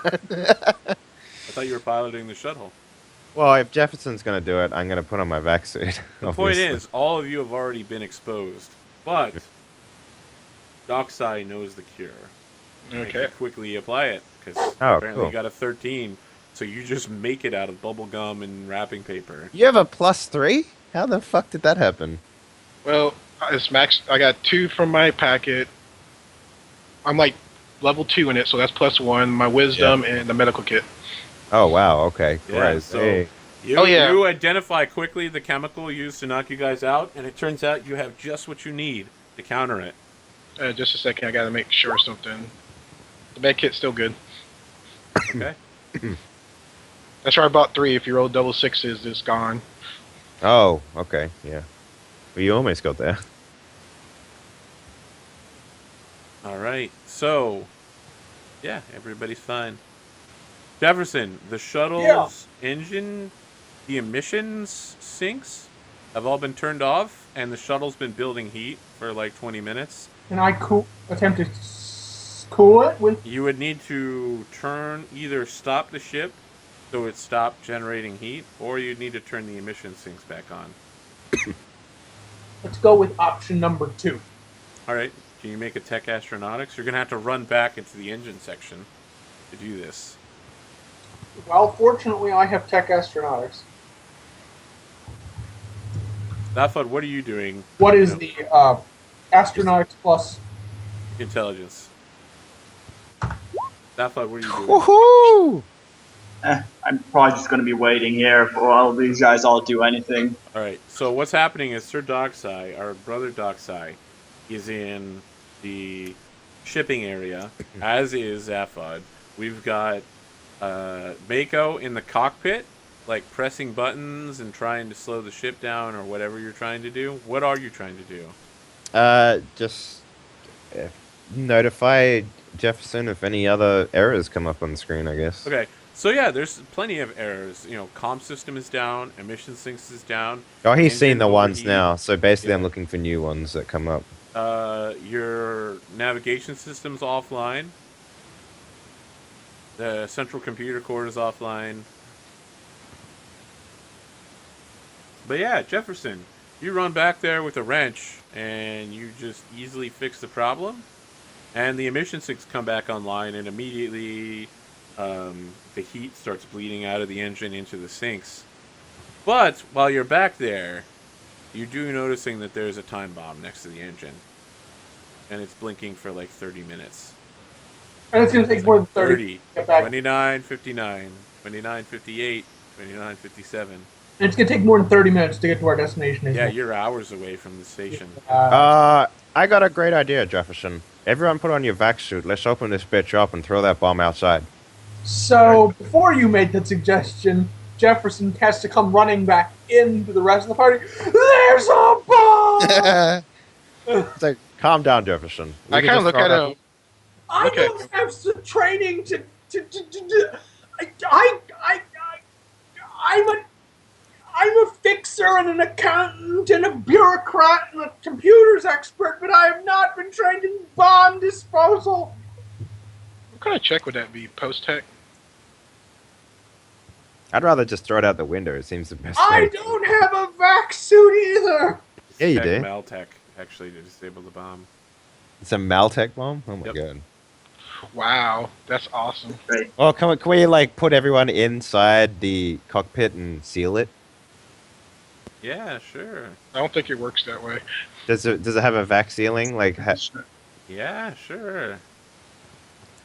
I thought you were piloting the shuttle. Well, if Jefferson's gonna do it, I'm gonna put on my vac suit. The point Obviously. is, all of you have already been exposed, but Dockside knows the cure. And Okay. can quickly apply it, because Oh, apparently cool. you got a 13, so you just make it out of bubble gum and wrapping paper. You have a +3? How the fuck did that happen? Well, it's max. I got 2 from my packet. I'm like level 2 in it, so that's +1. My wisdom and the medical kit. Oh wow. Okay. Yeah, Right. so Hey. you identify quickly the chemical used to knock you guys out, and it turns out you have just what you need to counter it. Just a second, I gotta make sure something. The med kit's still good. Okay? That's where I bought 3. If you roll double sixes, it's gone. Oh. Okay. Yeah. Well, you almost got there. Alright, so, yeah, everybody's fine. Jefferson, the shuttle's engine, the emissions sinks have all been turned off, and the shuttle's been building heat for like 20 minutes. Can I attempt to cool it with? You would need to either stop the ship so it stopped generating heat, or you'd need to turn the emission sinks back on. Let's go with option number 2. Alright, can you make a tech astronautics? You're going to have to run back into the engine section to do this. Well, fortunately, I have tech astronautics. Zafod, what are you doing? What is the astronautics plus? Intelligence. Zafod, what are you doing? Woohoo! I'm probably just going to be waiting here for all of these guys all do anything. Alright, so what's happening is Sir Docksai, our brother Docksai, is in the shipping area, as is Zafod. We've got Mako in the cockpit, like pressing buttons and trying to slow the ship down or whatever you're trying to do. What are you trying to do? Just notify Jefferson if any other errors come up on the screen, I guess. Okay, so yeah, there's plenty of errors. You know, comm system is down, emission sinks is down. Oh, he's seen engine the ones overheat. now, so basically Yeah. I'm looking for new ones that come up. Your navigation system's offline. The central computer core is offline. But yeah, Jefferson, you run back there with a wrench and you just easily fix the problem. And the emission sinks come back online, and immediately the heat starts bleeding out of the engine into the sinks. But while you're back there, you do noticing that there's a time bomb next to the engine. And it's blinking for like 30 minutes. And it's going to take more than 30 to get back. 29:59, 29:58, 29:57. And it's going to take more than 30 minutes to get to our destination. Yeah, you're hours away from the station. I got a great idea, Jefferson. Everyone put on your vac suit. Let's open this bitch up and throw that bomb outside. So, before you made that suggestion, Jefferson has to come running back into the rest of the party. There's a bomb! It's like, calm down, Jefferson. I kind of look at him. I Okay. don't have some training to I'm a fixer and an accountant and a bureaucrat and a computers expert, but I have not been trained in bomb disposal. What kind of check would that be? Post-tech? I'd rather just throw it out the window. It seems the best I way. don't have a vac suit either. Yeah, you Tech do. Maltech, actually, to disable the bomb. It's a Maltech bomb? Oh my Yep. god. Wow, that's awesome. Great. Oh, can we like put everyone inside the cockpit and seal it? Yeah, sure. I don't think it works that way. Does it have a vac sealing? Like, Yeah, sure.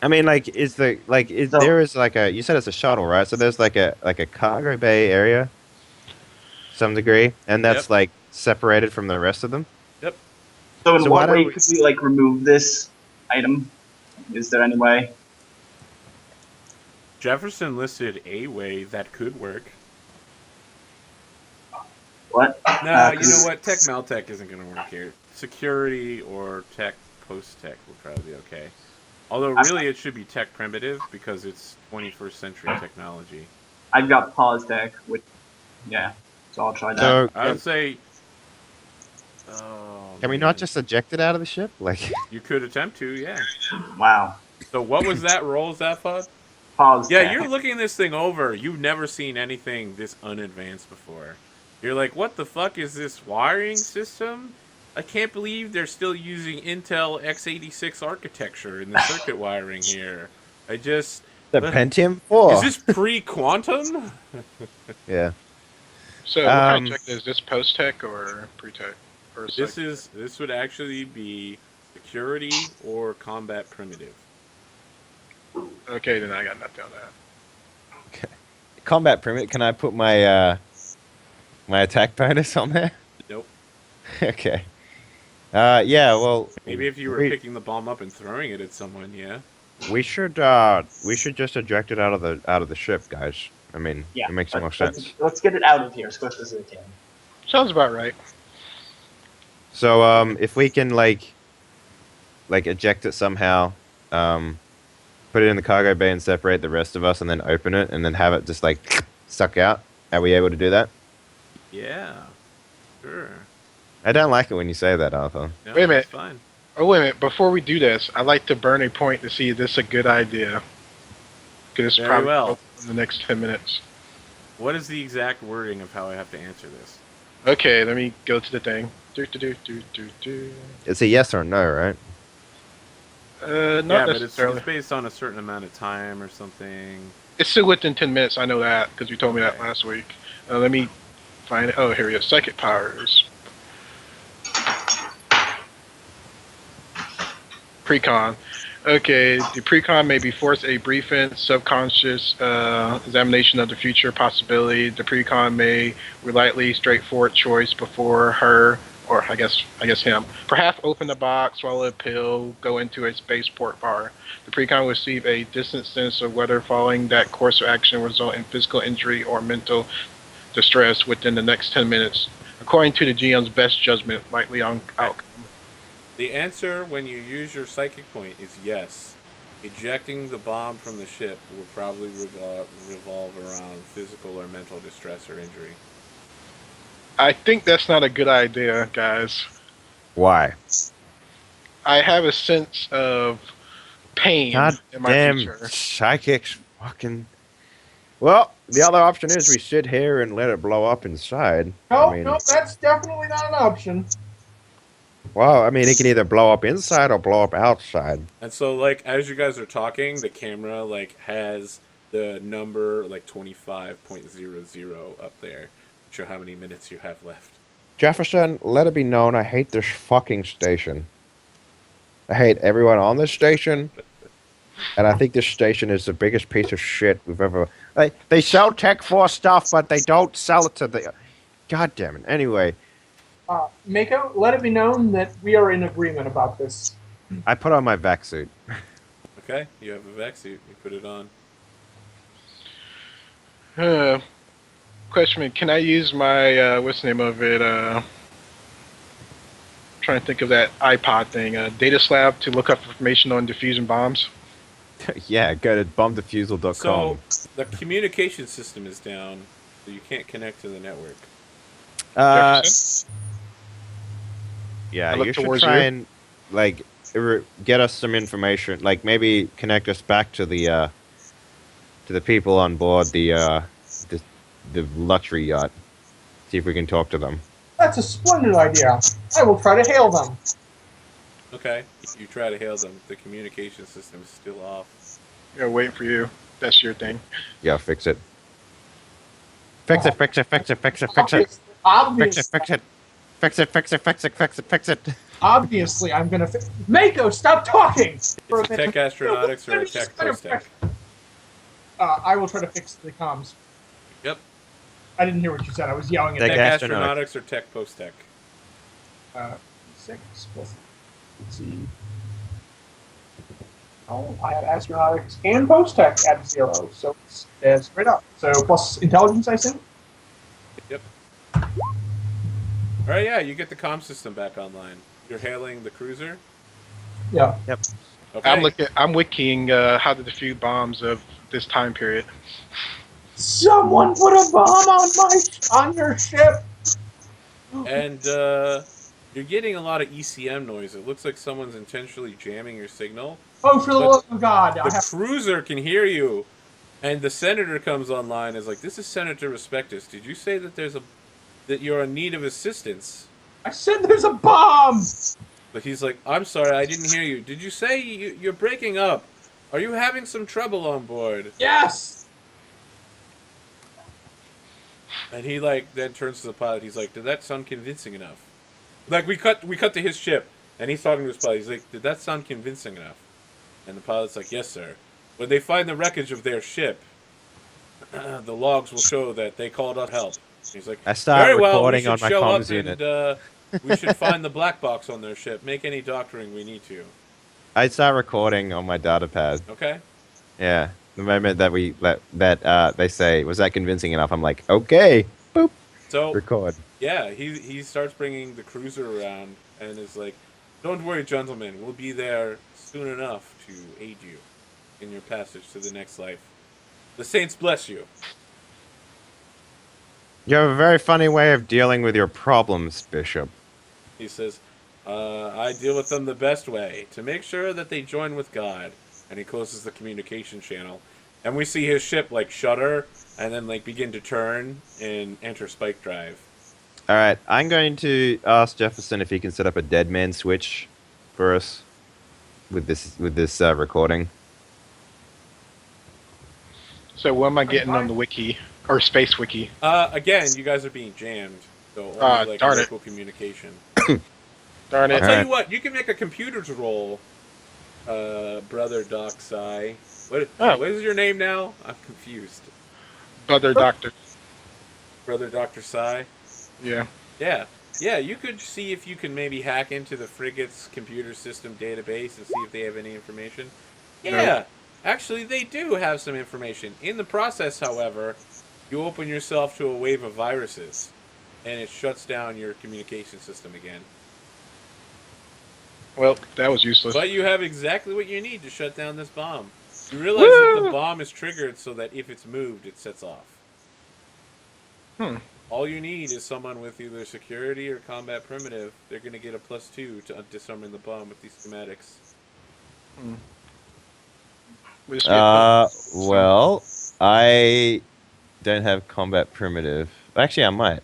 I mean, like, So- there is like a, you said it's a shuttle, right? So there's like a cargo bay area, to some degree, and that's Yep. like separated from the rest of them. Yep. So in So why what don't way we- could we like remove this item? Is there any way? Jefferson listed a way that could work. What? No, you know what? Tech Maltech isn't going to work here. Security or tech post-tech will probably be okay. Although really it should be tech primitive because it's 21st century technology. I've got pause tech, which, yeah, so I'll try that. So I would say... Oh, can we man. not just eject it out of the ship? Like, You could attempt to, yeah. Wow. So what was that roll, Zaphod? Pause. Yeah, chat. you're looking this thing over. You've never seen anything this unadvanced before. You're like, what the fuck is this wiring system? I can't believe they're still using Intel x86 architecture in the circuit wiring here. The Pentium 4. Is this pre-quantum? Yeah. So what kind of tech is this? Post tech or pre tech? Or This would actually be security or combat primitive. Okay, then I got nothing on that. Combat primitive. Can I put my my attack bonus on there? Nope. Okay. Yeah. Well, Maybe if you were picking the bomb up and throwing it at someone, yeah. we should just eject it out of the ship, guys. I mean, Yeah, it makes more sense. Let's get it out of here as quick as we can. Sounds about right. So if we can like eject it somehow, put it in the cargo bay and separate the rest of us, and then open it, and then have it just like suck out. Are we able to do that? Yeah. Sure. I don't like it when you say that, Arthur. No, Wait a minute. that's fine. Oh, wait a minute. Before we do this, I'd like to burn a point to see if this is a good idea. Because it's Very probably well. in the next 10 minutes. What is the exact wording of how I have to answer this? Okay, let me go to the thing. Do. It's a yes or no, right? Not Yeah, but necessarily. it's based on a certain amount of time or something. It's still within 10 minutes. I know that because you told me that Okay. last week. Let me find it. Oh, here we go. Psychic powers. Precon. Okay, the precon may be forced a brief and subconscious examination of the future possibility. The precon may relightly straightforward choice before her, or I guess him. Perhaps open the box, swallow a pill, go into a spaceport bar. The precon will receive a distant sense of whether following that course of action will result in physical injury or mental distress within the next 10 minutes, according to the GM's best judgment, likely on outcome. The answer when you use your psychic point is yes. Ejecting the bomb from the ship will probably revolve around physical or mental distress or injury. I think that's not a good idea, guys. Why? I have a sense of pain God in my damn future. psychics fucking. Well, the other option is we sit here and let it blow up inside. No, I mean, no, that's definitely not an option. well, I mean, it can either blow up inside or blow up outside. And so, like, as you guys are talking, the camera, like, has the number, like, 25.00 up there. Show how many minutes you have left. Jefferson, let it be known, I hate this fucking station. I hate everyone on this station. And I think this station is the biggest piece of shit we've ever... They sell Tech 4 stuff, but they don't sell it to the... God damn it. Anyway, Mako, let it be known that we are in agreement about this. I put on my vac suit. Okay, you have a vac suit. You put it on. Question: can I use my what's the name of it? Trying to think of that iPod thing. Data Slab to look up information on diffusing bombs. Yeah, go to bombdefusal.com. So, the communication system is down, so you can't connect to the network. Jefferson? Yeah, I look you should towards try you. and like get us some information. Like maybe connect us back to the people on board the luxury yacht. See if we can talk to them. That's a splendid idea. I will try to hail them. Okay, you try to hail them. The communication system is still off. Yeah, waiting for you. That's your thing. Yeah, fix it. Fix it, fix it, fix it, fix it, fix it. Fix Obviously, it, fix it. Fix it, fix it, fix it, fix it, fix it. obviously, I'm gonna fix. Mako, stop talking! For It's a tech astronautics or a tech post-tech. I will try to fix the comms. Yep. I didn't hear what you said. I was yelling at Tech Tech them. astronautics or tech post-tech. 6 plus. Let's see. Oh, I have astronautics and post-tech at 0, so it's straight up. So plus intelligence, I think. Yep. Alright, yeah, you get the comm system back online. You're hailing the cruiser? Yeah. Okay. I'm wikiing how to defuse bombs of this time period. Someone put a bomb on your ship. And you're getting a lot of ECM noise. It looks like someone's intentionally jamming your signal. Oh, for the love of God! The cruiser can hear you, And the senator comes online and is like, "This is Senator Respectus. Did you say that that you're in need of assistance?" I said there's a bomb! But he's like, "I'm sorry, I didn't hear you. Did you say you're breaking up? Are you having some trouble on board?" Yes! And he like then turns to the pilot. He's like, "Did that sound convincing enough?" Like we cut to his ship, and he's talking to his pilot. He's like, "Did that sound convincing enough?" And the pilot's like, "Yes, sir." When they find the wreckage of their ship, the logs will show that they called us help. He's like, I start "Very well, we recording should on my show comms up unit. and we should find the black box on their ship. Make any doctoring we need to." I start recording on my data pad. Okay. Yeah. The moment that they say, "Was that convincing enough?" I'm like, "Okay." Boop. So Record. yeah, he starts bringing the cruiser around and is like, "Don't worry, gentlemen. We'll be there soon enough to aid you in your passage to the next life. The saints bless you." You have a very funny way of dealing with your problems, Bishop. He says, "I deal with them the best way, to make sure that they join with God." And he closes the communication channel. And we see his ship, like, shudder, and then, like, begin to turn and enter spike drive. All right, I'm going to ask Jefferson if he can set up a dead man switch for us with this recording. So what am I getting on the wiki or space wiki? Again, you guys are being jammed. So, only, like, darn it. local communication. Darn I'll it! tell Alright. you what, you can make a computer's roll, Brother Doc Psy. What is your name now? I'm confused. Brother Doctor. Brother Dr. Psy? Yeah. Yeah. Yeah, you could see if you can maybe hack into the frigate's computer system database and see if they have any information. Yeah, actually they do have some information. In the process, however, you open yourself to a wave of viruses, and it shuts down your communication system again. Well, that was useless. But you have exactly what you need to shut down this bomb. You realize that the bomb is triggered so that if it's moved, it sets off. All you need is someone with either security or combat primitive. They're going to get a +2 to disarming the bomb with these schematics. Well, I don't have combat primitive. Actually, I might.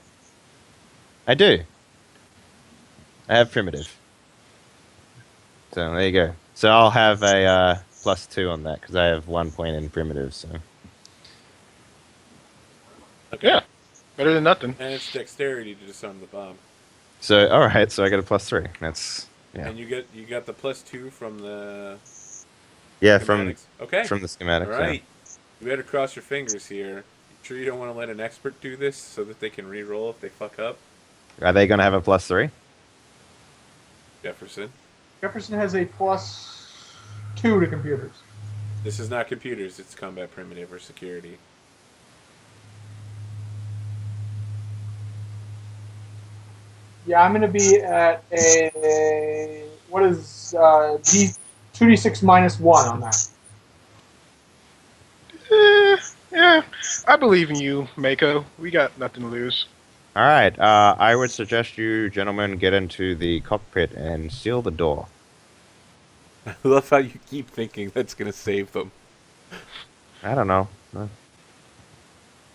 I do. I have primitive. So there you go. So I'll have a +2 on that because I have 1 point in primitive. So Okay. Yeah, better than nothing. And it's dexterity to disarm the bomb. so all right. So I got a +3. That's yeah. And you got the +2 from the Yeah, schematics. Okay. from the schematics. All right. You better cross your fingers here. You sure you don't want to let an expert do this so that they can re-roll if they fuck up? Yeah. Are they going to have a +3? Jefferson. Jefferson has a +2 to computers. This is not computers, it's combat primitive or security. Yeah, I'm going to be at a... What is 2d6 -1 on that? Yeah, I believe in you, Mako. We got nothing to lose. All right. I would suggest you gentlemen get into the cockpit and seal the door. I love how you keep thinking that's going to save them. I don't know. Well,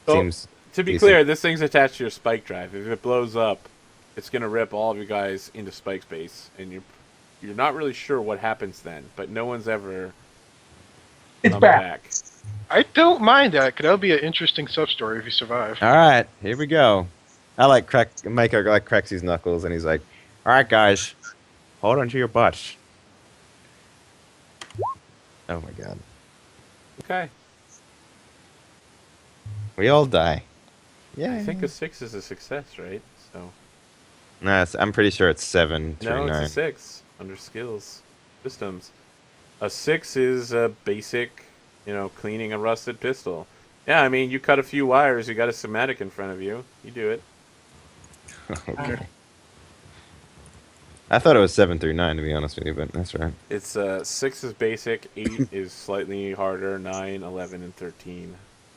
Seems to be decent. clear, this thing's attached to your spike drive. If it blows up, it's going to rip all of you guys into spike space, and you're not really sure what happens then, but no one's ever It's come back. I don't mind that, because that'll be an interesting sub-story if you survive. All right, here we go. I like Mako like cracks his knuckles and he's like, "All right, guys, hold on to your butts." Oh my god, Okay. we all die. Yeah, I think a 6 is a success, right? So No, I'm pretty sure it's 7 to no, 9. it's a 6 under skills systems. A 6 is a basic, cleaning a rusted pistol. Yeah, I mean, you cut a few wires, you got a schematic in front of you. You do it. Okay. I thought it was 7 through 9 to be honest with you, but that's right. It's 6 is basic, 8 is slightly harder, 9, 11, and 13.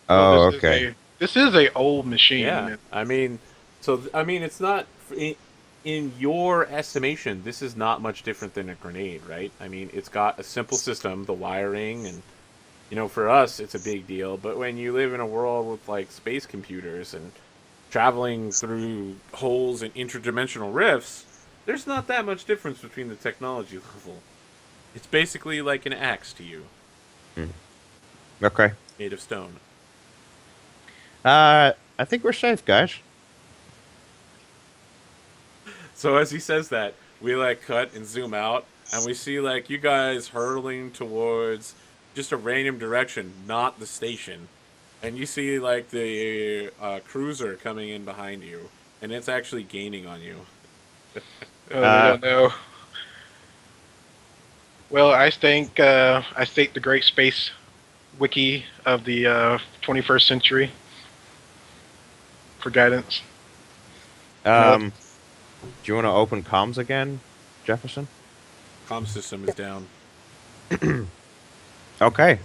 Oh, This is okay. This is a old machine. Yeah, I mean, it's not in your estimation. This is not much different than a grenade, right? I mean, it's got a simple system, the wiring, and You know, for us, it's a big deal. But when you live in a world with like space computers and traveling through holes and interdimensional rifts, there's not that much difference between the technology level. It's basically like an axe to you, Okay. made of stone. I think we're safe, guys. So as he says that, we like cut and zoom out, and we see like you guys hurtling towards just a random direction, not the station. And you see like the cruiser coming in behind you, and it's actually gaining on you. Oh, I don't know. Well, I think I state the Great Space Wiki of the 21st century for guidance. Do you want to open comms again, Jefferson? Comm system is down. Okay.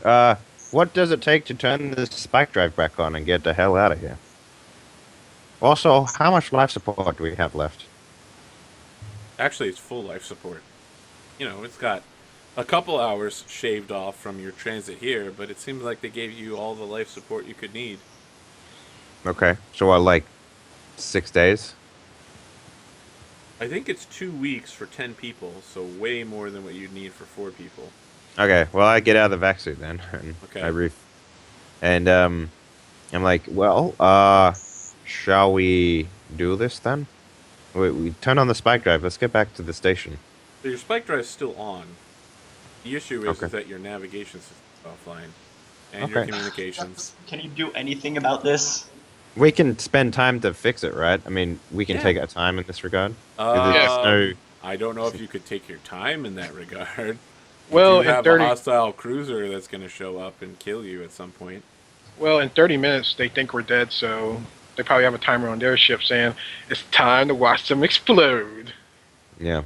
What does it take to turn this spike drive back on and get the hell out of here? Also, how much life support do we have left? Actually, it's full life support. You know, it's got a couple hours shaved off from your transit here, but it seems like they gave you all the life support you could need. Okay. So, like 6 days? I think it's 2 weeks for 10 people, so way more than what you'd need for 4 people. Okay. Well, I get out of the vac suit then, and Okay. and I'm like, well, shall we do this then? We turn on the spike drive. Let's get back to the station. So your spike drive is still on. The issue is, Okay. is that your navigation system's offline. And your Okay. communications. Can you do anything about this? We can spend time to fix it, right? I mean, we can Yeah. take our time in this regard. I don't know if you could take your time in that regard. Well, You in have 30 a hostile cruiser that's going to show up and kill you at some point. well, in 30 minutes they think we're dead, so they probably have a timer on their ship saying it's time to watch them explode. Yeah.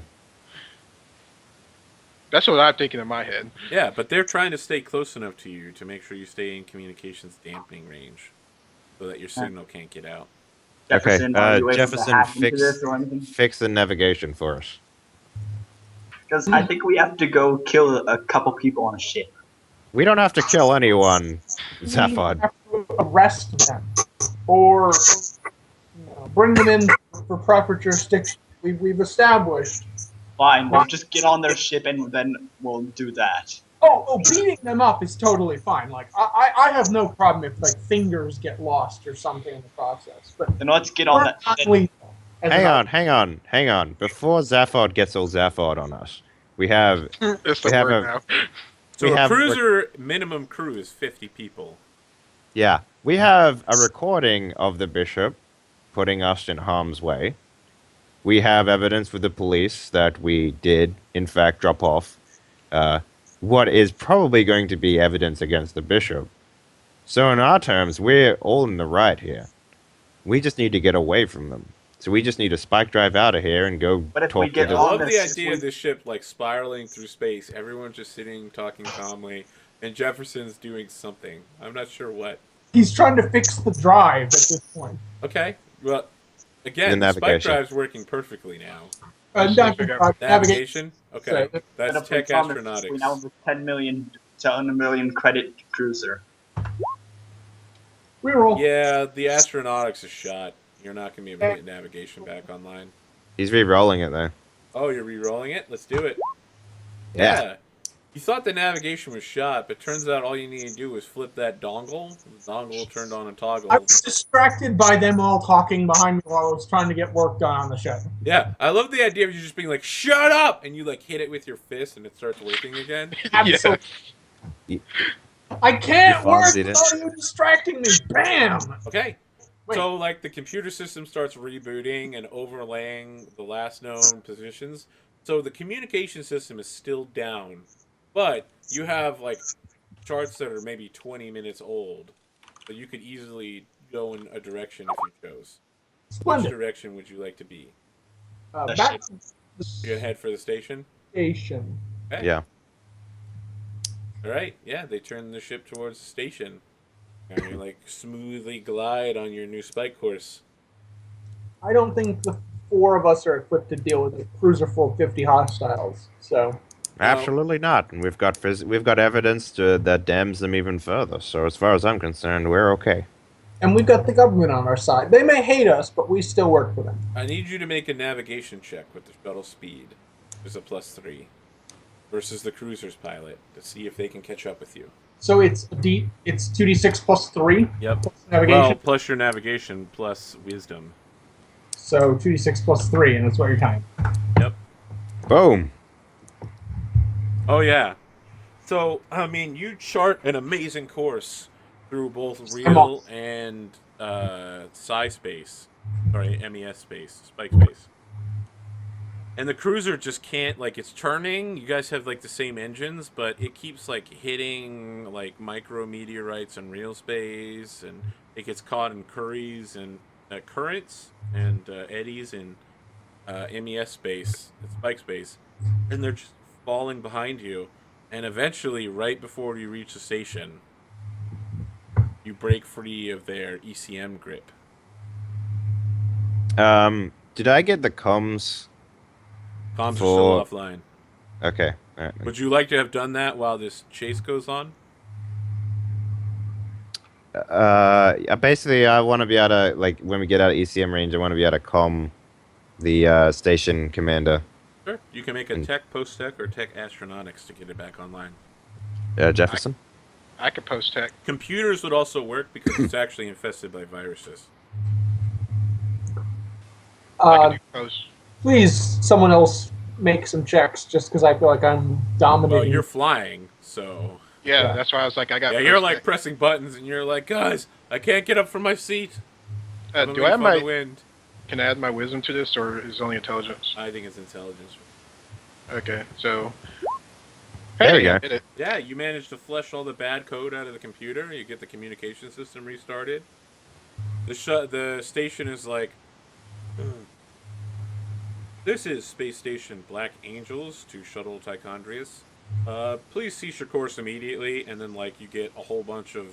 That's what I'm thinking in my head. Yeah, but they're trying to stay close enough to you to make sure you stay in communications dampening range so that your signal can't get out. Jefferson, are you able Jefferson, to hack into fix this or anything? fix the navigation for us. Because I think we have to go kill a couple people on a ship. We don't have to kill anyone, We Zaphod. have to arrest them or bring them in for proper jurisdiction. We've established. Fine, we'll just get on their ship and then we'll do that. Oh, beating them up is totally fine. Like I have no problem if like fingers get lost or something in the process. But Then let's get on that. not lethal. Hang on. Before Zaphod gets all Zaphod on us, we have It's We the have word a- now. So We a have- cruiser minimum crew is 50 people. we have a recording of the bishop putting us in harm's way. We have evidence with the police that we did, in fact, drop off what is probably going to be evidence against the bishop. So in our terms, we're all in the right here. We just need to get away from them. So we just need to spike drive out of here and go But if talk we to get I the... on love the this, idea of this ship like spiraling through space. Everyone's just sitting, talking calmly, and Jefferson's doing something. I'm not sure what. He's trying to fix the drive at this point. Okay, well, again, The the spike navigation. drive's working perfectly now. Not the drive, navigation. Navigation? Okay, Sorry. that's But if we tech promise we now astronautics. have a 10 million credit cruiser. Reroll. Yeah, the astronautics is shot. You're not going to be able to get navigation back online. He's re-rolling it, though. Oh, you're re-rolling it? Let's do it. Yeah. You thought the navigation was shot, but turns out all you need to do was flip that dongle. The dongle turned on a toggle. I was distracted by them all talking behind me while I was trying to get work done on the show. Yeah, I love the idea of you just being like, "Shut up!" and you like hit it with your fist, and it starts working again. Absolutely. Yeah. I can't You work fancied it. without you distracting me. Bam! Okay. Wait. So like the computer system starts rebooting and overlaying the last known positions. So the communication system is still down, but you have like charts that are maybe 20 minutes old, so you could easily go in a direction if you chose. Which Splendid. direction would you like to be? The Back ship. to You're gonna head for the station. the station. Okay. Yeah. All right. Yeah, they turn the ship towards the station, and you like smoothly glide on your new spike course. I don't think the four of us are equipped to deal with a cruiser full of 50 hostiles. So Absolutely not. And we've got evidence that damns them even further. So as far as I'm concerned, we're okay. And we've got the government on our side. They may hate us, but we still work for them. I need you to make a navigation check with the shuttle speed. There's a +3 versus the cruiser's pilot to see if they can catch up with you. So it's 2d6 plus 3. Yep. Plus navigation. Well, plus your navigation plus wisdom. So 2d6 plus 3, and that's what you're tying. Yep. Boom. Oh yeah. So I mean, you chart an amazing course through both real and psi space. Sorry, MES space, spike space. And the cruiser just can't, like, it's turning. You guys have, like, the same engines, but it keeps, like, hitting, like, micrometeorites in real space, and it gets caught in currents and eddies in MES space, spike space, and they're just falling behind you. And eventually, right before you reach the station, you break free of their ECM grip. Did I get the comms? Comms are still offline. Okay. All right. Would you like to have done that while this chase goes on? Basically, I want to be able to, like, when we get out of ECM range, I want to be able to comm the station commander. Sure. You can make a tech, post-tech, or tech astronautics to get it back online. Jefferson? I could post tech. Computers would also work because it's actually infested by viruses. I could do post. Please, someone else make some checks, just because I feel like I'm dominating. Well, you're flying, so... Yeah, that's why I was like, I got. Yeah, you're like pressing buttons, and you're like, guys, I can't get up from my seat. Do I have my? Can I add my wisdom to this, or is it only intelligence? I think it's intelligence. Okay, so. There we go. Did it. Yeah, you managed to flush all the bad code out of the computer. You get the communication system restarted. The station is like, this is Space Station Black Angels to Shuttle Tichondrius. Please cease your course immediately, and then, like, you get a whole bunch of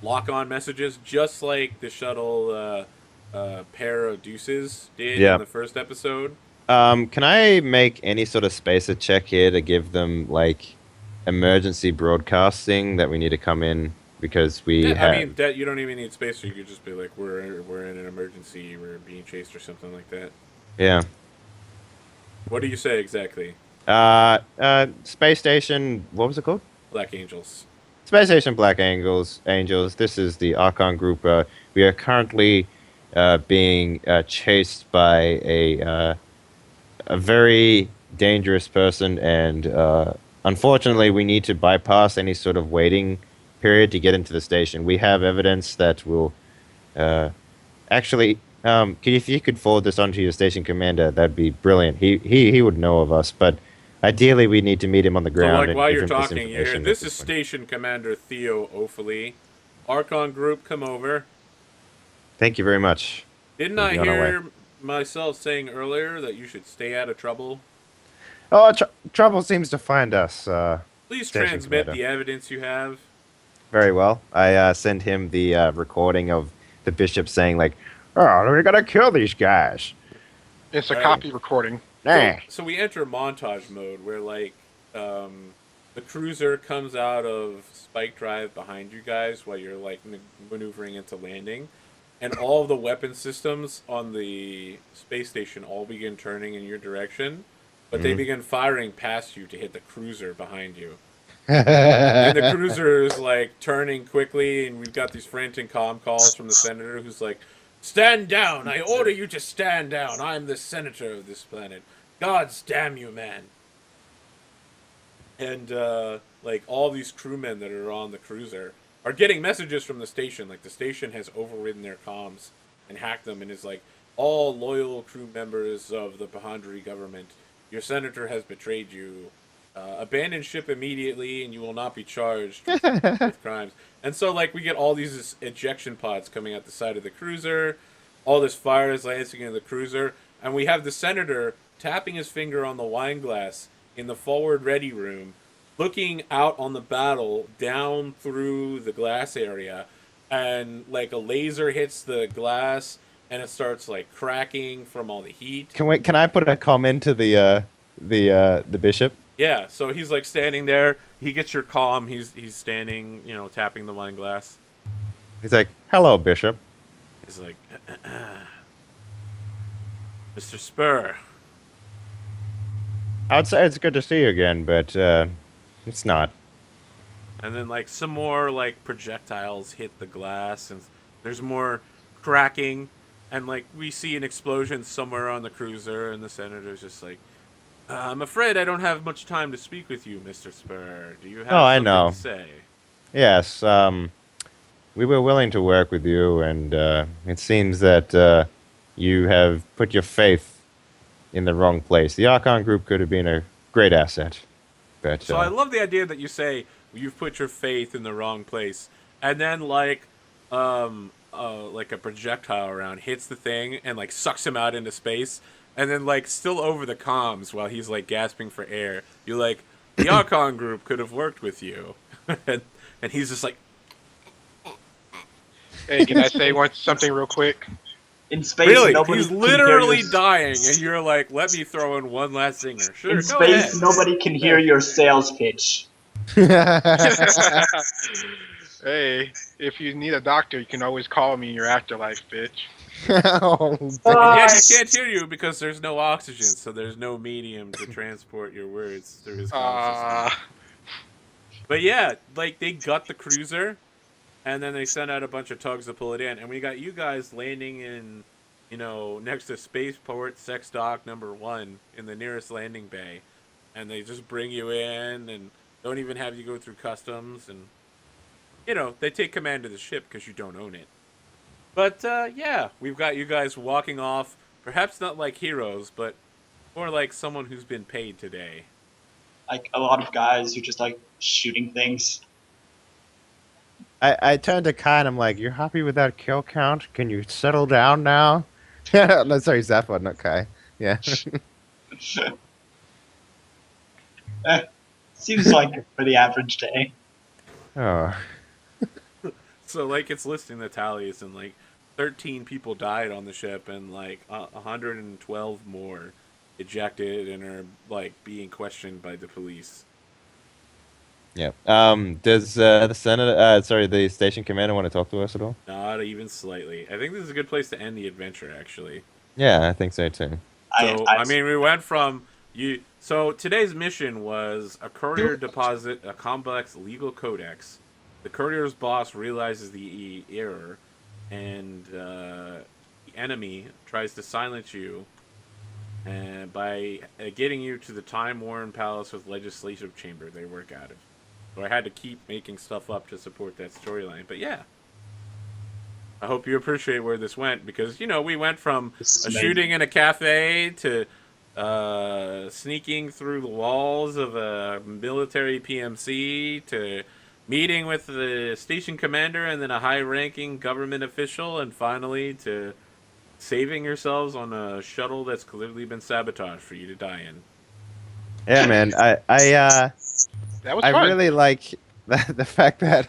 lock-on messages, just like the shuttle pair of deuces did in the first episode. Can I make any sort of spacer check here to give them, like, emergency broadcasting that we need to come in because we have... I mean, that you don't even need spacer. You could just be like, we're in an emergency, we're being chased or something like that. Yeah. What do you say exactly? Space Station, what was it called? Black Angels. Space Station Black Angels. This is the Archon group. We are currently being chased by a very dangerous person, and unfortunately, we need to bypass any sort of waiting period to get into the station. We have evidence that will actually. If you could forward this on to your station commander, that'd be brilliant. He would know of us, but ideally we need to meet him on the ground. So, like, while you're talking, you hear, this is Station Commander Theo Ophaly. Archon Group, come over. Thank you very much. Didn't I hear myself saying earlier that you should stay out of trouble? Oh, trouble seems to find us. Please transmit the evidence you have. Very well. I send him the recording of the bishop saying, like, oh, we're gonna kill these guys. It's a copy recording. So we enter montage mode where, like, the cruiser comes out of spike drive behind you guys while you're, like, maneuvering into landing, and all of the weapon systems on the space station all begin turning in your direction, but they begin firing past you to hit the cruiser behind you. And the cruiser is, like, turning quickly, and we've got these frantic comm calls from the senator who's like, stand down! I order you to stand down! I'm the senator of this planet. Gods damn you, man. And, like, all these crewmen that are on the cruiser are getting messages from the station. Like, the station has overridden their comms and hacked them and is like, all loyal crew members of the Pahandri government, your senator has betrayed you. Abandon ship immediately and you will not be charged with crimes. And so, like, we get all these ejection pods coming out the side of the cruiser. All this fire is lancing in the cruiser. And we have the senator tapping his finger on the wine glass in the forward ready room, looking out on the battle down through the glass area, and, like, a laser hits the glass and it starts, like, cracking from all the heat. Can I put a comment to the bishop? Yeah, so he's like standing there. He gets your comm. He's standing, tapping the wine glass. He's like, "Hello, Bishop." He's like, Mr. Spur. I would say it's good to see you again, but it's not. And then like some more like projectiles hit the glass, and there's more cracking, and like we see an explosion somewhere on the cruiser, and the senator's just like, I'm afraid I don't have much time to speak with you, Mr. Spur. Do you have Oh, I something know. to say? Yes, we were willing to work with you, and it seems that you have put your faith in the wrong place. The Archon Group could have been a great asset, but So I love the idea that you say you've put your faith in the wrong place, and then like a projectile around hits the thing and like sucks him out into space, and then like still over the comms while he's like gasping for air, you're like, the Archon Group could have worked with you, and he's just like, Hey, can I say something real quick? In space, really? nobody He's can literally hear your, dying, and you're like, let me throw in one last singer. Sure, in go space, ahead. nobody can hear your sales pitch. Hey, if you need a doctor, you can always call me in your afterlife, bitch. Oh, Yeah, he can't hear you because there's no oxygen, so there's no medium to transport your words through his comm system. But yeah, like they got the cruiser, and then they sent out a bunch of tugs to pull it in, and we got you guys landing in, next to Spaceport Sex Dock #1 in the nearest landing bay, and they just bring you in and don't even have you go through customs, and they take command of the ship because you don't own it. But yeah, we've got you guys walking off, perhaps not like heroes, but more like someone who's been paid today. Like a lot of guys who just like shooting things. I turned to Kai and I'm like, "You're happy with that kill count? Can you settle down now?" No, sorry, Zappa, not Kai. Yeah. Seems like a pretty average day. Oh. So like it's listing the tallies, and like 13 people died on the ship, and like 112 more ejected and are like being questioned by the police. Yeah. Does the station commander want to talk to us at all? Not even slightly. I think this is a good place to end the adventure, actually. Yeah, I think so too. So I mean, we went from you. So today's mission was a courier deposit a complex legal codex. The courier's boss realizes the error, and the enemy tries to silence you, and by getting you to the time-worn palace with legislative chamber they work out of. So I had to keep making stuff up to support that storyline. But yeah, I hope you appreciate where this went, because we went from a shooting in a cafe to sneaking through the walls of a military PMC to meeting with the station commander and then a high-ranking government official, and finally to saving yourselves on a shuttle that's clearly been sabotaged for you to die in. Yeah, man. That was I fun. really like the fact that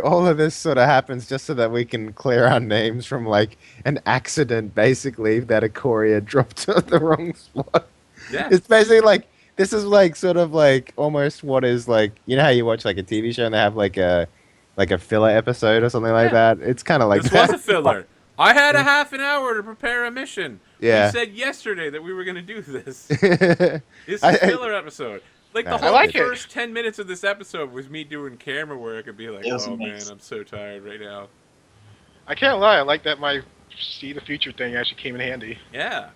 all of this sort of happens just so that we can clear our names from like an accident, basically, that a courier dropped at the wrong spot. Yeah. It's basically like this is like sort of like almost what is like how you watch like a TV show and they have like a filler episode or something like that. It's kind of like This that. was a filler. I had a half an hour to prepare a mission. Yeah. We said yesterday that we were going to do this. This is a filler episode. Like the whole like it. first 10 minutes of this episode was me doing camera work and be like, It was oh man, amazing. I'm so tired right now. I can't lie. I like that my see the future thing actually came in handy. Yeah.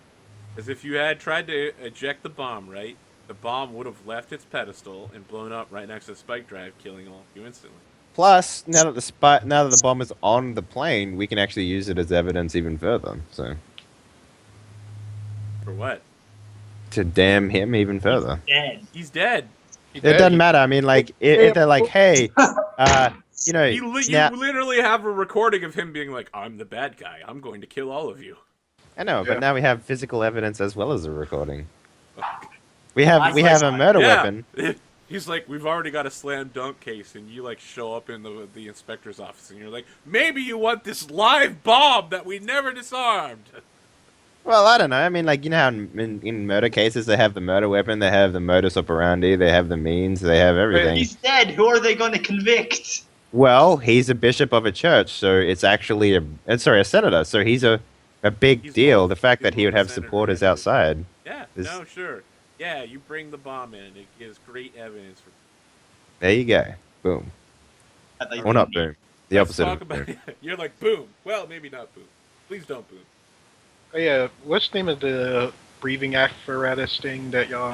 Because if you had tried to eject the bomb, right, the bomb would have left its pedestal and blown up right next to the spike drive, killing all of you instantly. Plus, now that the bomb is on the plane, we can actually use it as evidence even further. So For what? to damn him even further. Dead. He's dead. It doesn't matter. I mean, like if they're like, hey, You now, literally have a recording of him being like, I'm the bad guy. I'm going to kill all of you. I know, Yeah. but now we have physical evidence as well as a recording. We have a murder weapon. He's like, we've already got a slam dunk case, and you like show up in the inspector's office, and you're like, maybe you want this live bomb that we never disarmed. Well, I don't know. I mean, like, you know how in murder cases they have the murder weapon, they have the modus operandi, they have the means, they have everything. He's dead. Who are they going to convict? Well, he's a bishop of a church, so it's actually a senator, so he's a big He's deal. both- The fact he's that he both would a have senator supporters and a- outside. Yeah, Is- no, sure. Yeah, you bring the bomb in. It gives great evidence for. There you go. Boom. I thought you Or not meant me. boom. The Let's opposite talk of about boom. You're like boom. Well, maybe not boom. Please don't boom. Oh, yeah, what's the name of the breathing apparatus thing that y'all?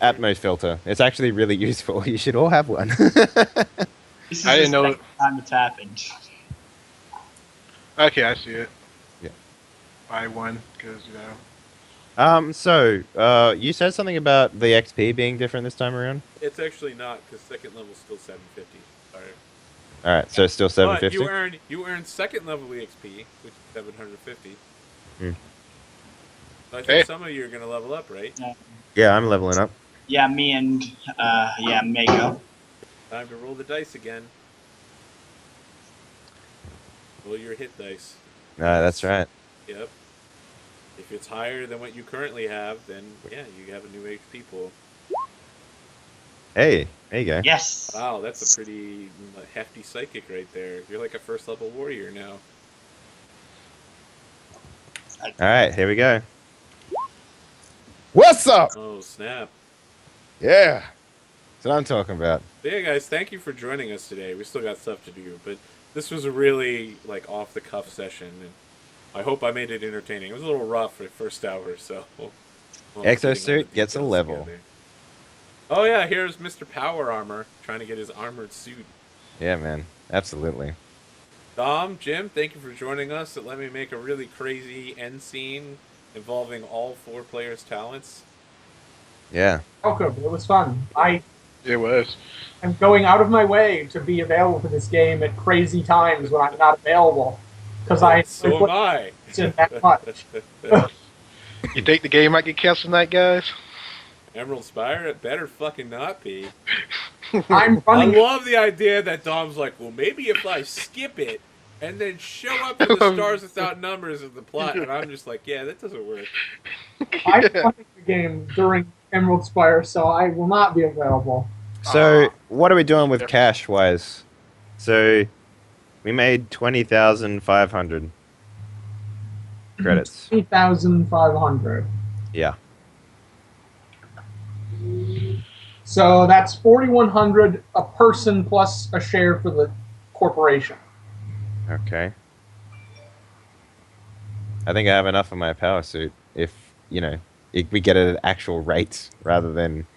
Atmos filter. It's actually really useful. You should all have one. This is I didn't the know- second time it's happened. Okay, I see it. Yeah. Buy one, because, you know. You said something about the XP being different this time around? It's actually not because second level's still 750. Sorry. Alright, so it's still But 750? you earn second level EXP, which is 750. Hmm. So I think Hey. some of you are gonna level up, right? Yeah, I'm leveling up. Yeah, me and Mako. Time to roll the dice again. Roll your hit dice. That's right. Yep. If it's higher than what you currently have, then yeah, you have a new HP pool. Hey, there you go. Yes. Wow, that's a pretty hefty psychic right there. You're like a first level warrior now. Alright, here we go. What's up? Oh snap! Yeah. That's what I'm talking about. But yeah, guys, thank you for joining us today. We still got stuff to do, but this was a really like off the cuff session, and I hope I made it entertaining. It was a little rough for the first hour, so. Exosuit gets a level. Oh yeah, here's Mr. Power Armor trying to get his armored suit. Yeah, man. Absolutely. Dom, Jim, thank you for joining us. It let me make a really crazy end scene involving all 4 players' talents. Yeah. Welcome. It was fun. I It was. am going out of my way to be available for this game at crazy times when I'm not available because I So am I. in that much. You think the game might get canceled tonight, guys? Emerald Spire, it better fucking not be. I'm I running. love the idea that Dom's like, well, maybe if I skip it and then show up to the stars without numbers of the plot, and I'm just like, yeah, that doesn't work. I'm running the game during Emerald Spire, so I will not be available. So, what are we doing with cash-wise? So, we made 20,500 credits. 8,500. Yeah. So that's 4,100 a person plus a share for the corporation. Okay. I think I have enough of my power suit if, if we get it at actual rates rather than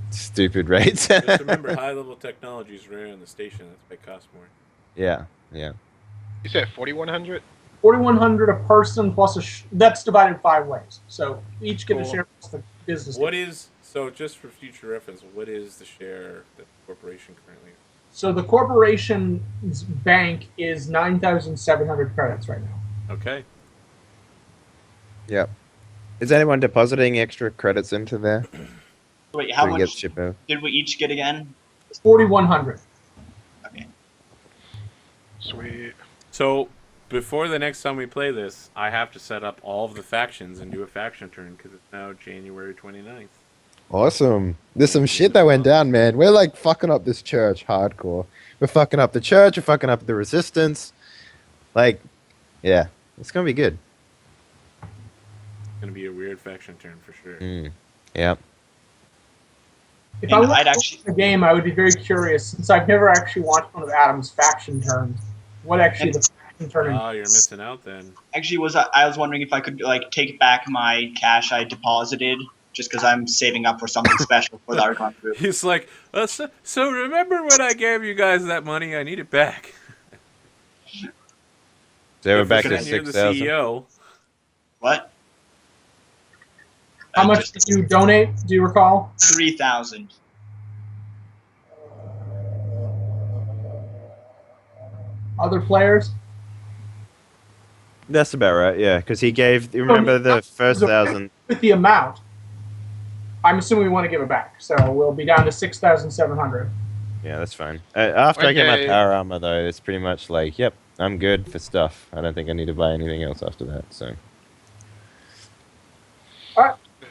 stupid rates. Just remember, high-level technology is rare in the station. That's why it costs more. Yeah. You said 4,100? 4,100 a person plus that's divided 5 ways. So each get a Cool. share plus the business. What is, so just for future reference, what is the share that the corporation currently has? So the corporation's bank is 9,700 credits right now. Okay. Yep. Is anyone depositing extra credits into there? Wait, how so we get much ship out? did we each get again? 4,100. Okay. Sweet. So, before the next time we play this, I have to set up all of the factions and do a faction turn, because it's now January 29th. Awesome. There's some shit that went down, man. We're like fucking up this church hardcore. We're fucking up the church. We're fucking up the resistance. Like, yeah. It's going to be good. It's going to be a weird faction turn for sure. Yep. If And I I'd watched actually- the game, I would be very curious, since I've never actually watched one of Adam's faction turns. What actually the faction turn? Oh, you're missing out then. Actually, I was wondering if I could take back my cash I deposited, just because I'm saving up for something special for the Archon group. He's like, so remember when I gave you guys that money? I need it back. So we're If back you're to the E 6,000. CEO. What? How much did you donate? Do you recall? 3,000. Other players? That's about right, yeah. Because he gave, remember the first 1,000. With the amount, I'm assuming we want to give it back. So we'll be down to 6,700. Yeah, that's fine. After I get my Okay. power armor, though, it's pretty much like, yep, I'm good for stuff. I don't think I need to buy anything else after that, so.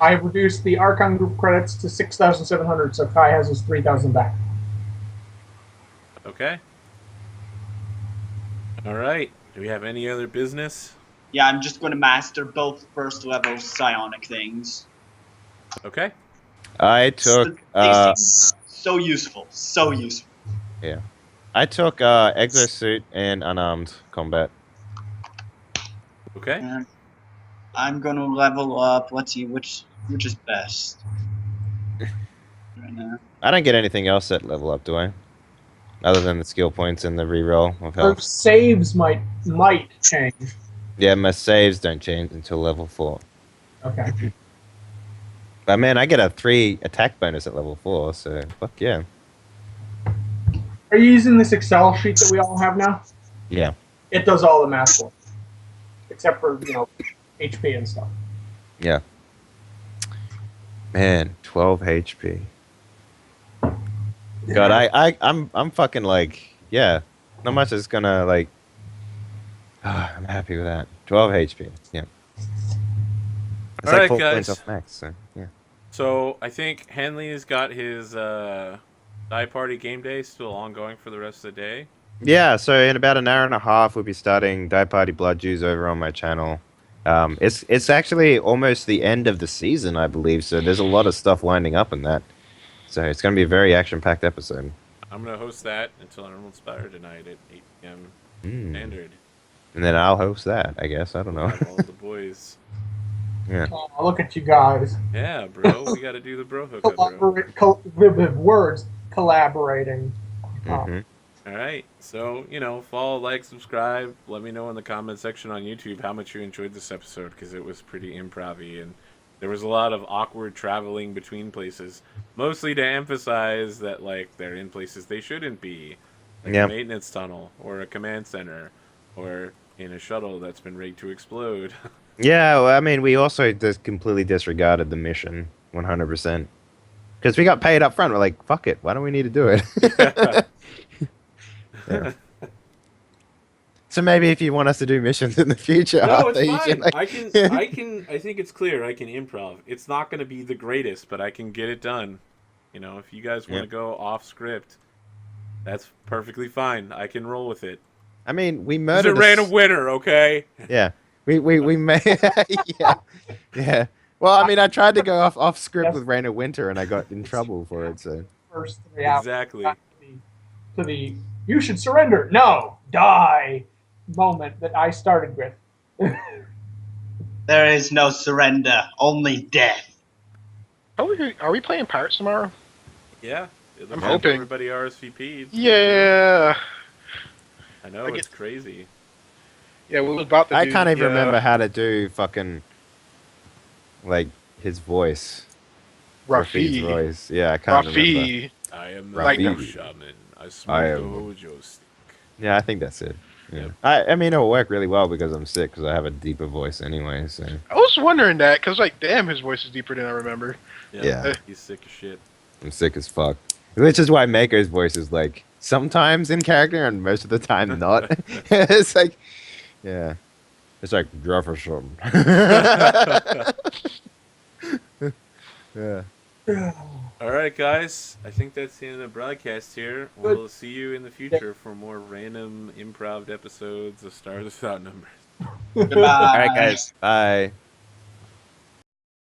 I reduced the Archon group credits to 6,700, so Kai has his 3,000 back. Okay. All right. Do we have any other business? Yeah, I'm just going to master both first level psionic things. Okay. I took They seem so useful. So useful. exosuit and unarmed combat. Okay. And I'm going to level up. Let's see which is best. Right now. I don't get anything else at level up, do I? Other than the skill points and the reroll of Her health. saves might change. Yeah, my saves don't change until level 4. Okay. But man, I get a 3 attack bonus at level 4, so fuck yeah. Are you using this Excel sheet that we all have now? Yeah. It does all the math for us. Except for, HP and stuff. Yeah. Man, 12 HP. God, I'm fucking like, yeah. Not much is gonna like. I'm happy with that. 12 HP. Yeah. It's All like right, 4 guys. points off max. So yeah. So I think Henley's got his Die Party game day still ongoing for the rest of the day. Yeah. So in about an hour and a half, we'll be starting Die Party Blood Jews over on my channel. It's actually almost the end of the season, I believe. So there's a lot of stuff winding up in that. So it's gonna be a very action-packed episode. I'm gonna host that until Emerald Spire tonight at 8 p.m. Standard. And then I'll host that, I guess. I don't know. Have all the boys. Yeah. Oh, look at you guys. Yeah, bro. We got to do the bro hookup, bro. Words. Collaborating. Mm-hmm. All right. So, follow, like, subscribe. Let me know in the comment section on YouTube how much you enjoyed this episode, because it was pretty improv-y, and there was a lot of awkward traveling between places, mostly to emphasize that, like, they're in places they shouldn't be, like a maintenance tunnel or a command center or in a shuttle that's been rigged to explode. Yeah, well, I mean, we also just completely disregarded the mission 100%. Because we got paid up front. We're like, fuck it. Why don't we need to do it? Yeah. So maybe if you want us to do missions in the future, No, it's you fine. like... I think it's clear. I can improv. It's not going to be the greatest, but I can get it done. If you guys want to go off script, that's perfectly fine. I can roll with it. I mean, we It's a murdered random winner, okay? Yeah. We made... yeah. Well, I mean, I tried to go off script with Rain of Winter, and I got in trouble for it, so... First 3 hours. Exactly. To the you should surrender. No, die moment that I started with. There is no surrender, only death. Are we playing Pirates tomorrow? Yeah. I'm hoping. Everybody RSVP'd. Yeah. I know, it's crazy. Yeah, we was about to I do, can't even remember how to do fucking... Like, his voice. Rafid's Rafi. voice. Yeah, I can't remember. Rafi. I am the Like- Blue Shaman. I smoke I the am- Hojo stick. Yeah, I think that's it. Yeah. Yep. I mean, it'll work really well because I'm sick, because I have a deeper voice anyway, so... I was wondering that, because, damn, his voice is deeper than I remember. Yeah. He's sick as shit. I'm sick as fuck. Which is why Mako's voice is, like, sometimes in character and most of the time not. It's like... Yeah. It's like, Jefferson. Yeah. All right, guys. I think that's the end of the broadcast here. We'll see you in the future for more random improv episodes of Stars Without Numbers. Goodbye. All right, guys. Bye.